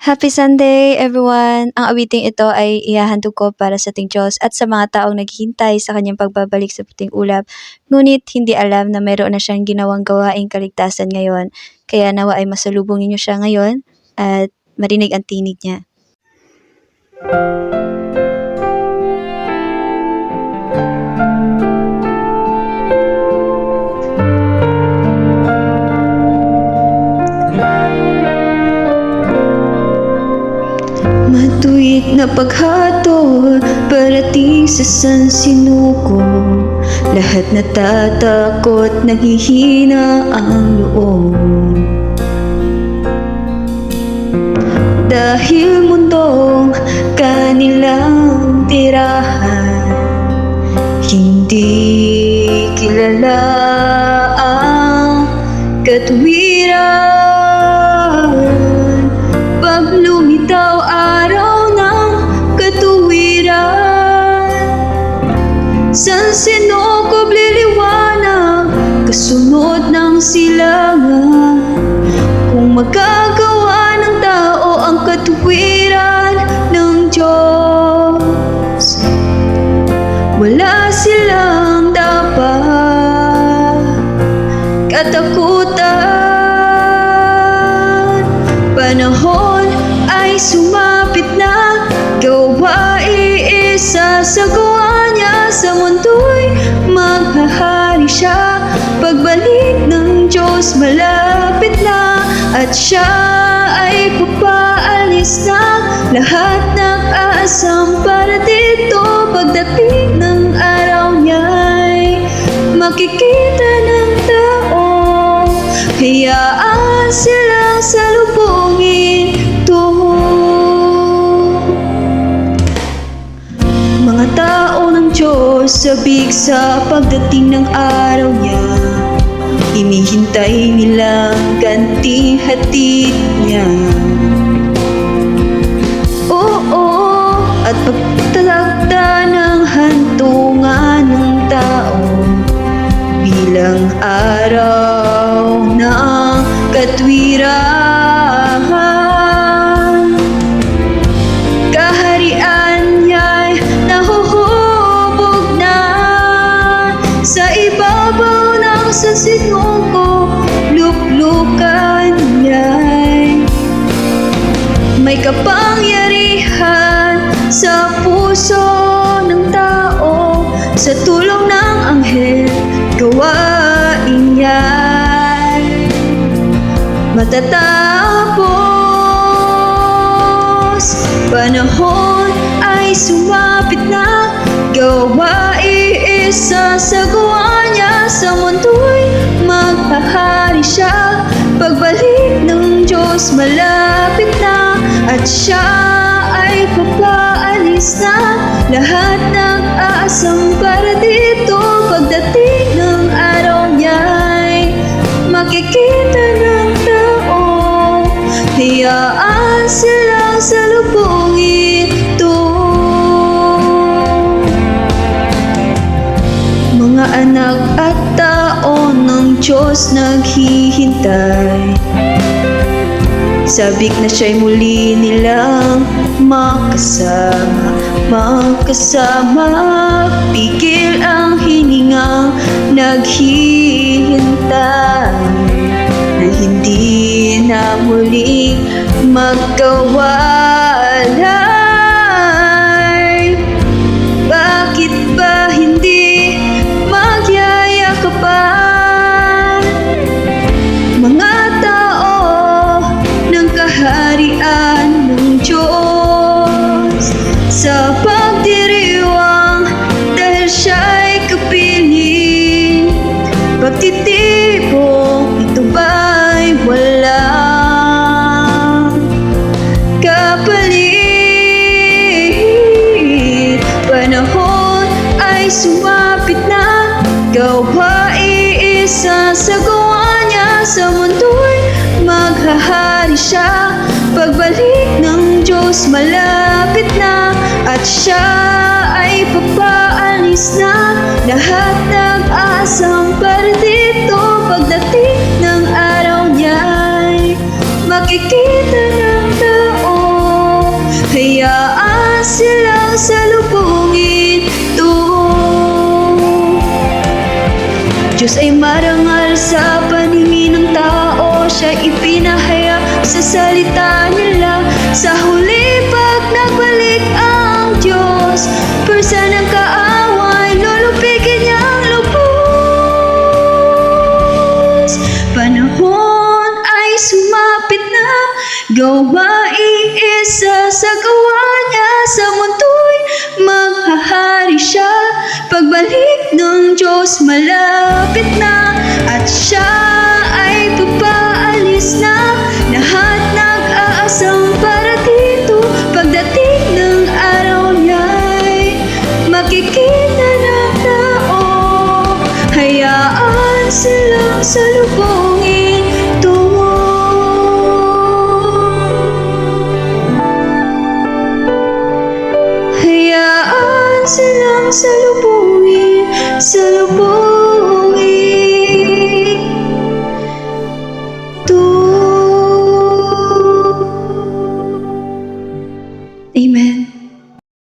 Happy Sunday, everyone! Ang awiting ito ay ihahandog ko para sa ating Diyos at sa mga taong naghihintay sa kanyang pagbabalik sa puting ulap, ngunit hindi alam na mayroon na siyang ginawang gawaing kaligtasan ngayon. Kaya nawa ay masalubong ninyo siya ngayon at marinig ang tinig niya. Matuwid na paghatol parating sa San Sinuko. Lahat natatakot, naghihina ang loob. Dahil mundong kanilang tirahan, hindi kilala ang katuwiran. Pag lumitaw araw ng katuwiran, San Sinukob liliwanag, kasunod ng silangan. Kung magagawa ng tao ang katuwiran ng Diyos, wala silang dapat katakutan. Panahon ay sumapit na, gawain isasagawa niya. Sa mundo'y maghahari siya, pagbalik ng Diyos malapit na. At siya ay papaalis na, lahat nag-aasam para dito. Pagdating ng araw niya'y makikita ng tao, hayaan silang salubungin to. Mga tao ng Diyos, sabik sa pagdating ng araw niya, hinihintay nilang ganting hatid niya. Oo, at pagtalagda ng hantungan ng tao bilang araw ng katwiran. Kaharian niya'y nahuhubog na sa ibabaw ng San Sinuko. Luklukan niya'y may kapangyarihan sa puso ng tao. Sa tulong ng anghel, gawain niya'y matatapos. Panahon ay sumapit na, gawain isasagawa niya. Sa mundo'y maghahari siya, pagbalik ng Diyos malapit na. At siya ay papaalis na, lahat nag-aasam para dito. Pagdating ng araw niya'y makikita ng tao, hayaan silang salubungin to. Mga anak at tao ng Diyos naghihintay, sabik na siya'y muli nilang makasama. Pigil ang hiningang naghihintay, na hindi na muling magkawalay. Bakit ba hindi magyayakapan mga tao ng kaharian ng Diyos sa pagdiriwang, dahil siya'y kapiling? Pagtitipon, ito ba'y walang kapalit? Panahon ay sumapit na, gawain isasagawa niya. Sa mundo'y maghahari siya, pagbalik ng Diyos malapit na. At siya ay papaalis na, lahat nag-aasam para dito. Pagdating ng araw niya'y makikita ng tao, salubungin to. Diyos ay marangal sa paningin ng tao, siya ipinahayag sa salita nila. Sa huli pag nagbalik ang Diyos, persa ng kaaway, lulupigin niyang lubos. Panahon ay sumapit na, gawaing isa sa gawa niya. Sa mundo'y maghahari siya, pagbalik ng Diyos malapit na. At siya ay papaalis na, lahat nag-aasang para dito. Pagdating ng araw niya'y makikita ng tao, hayaan silang salubungin tungo. Hayaan silang salubungin, salubungin.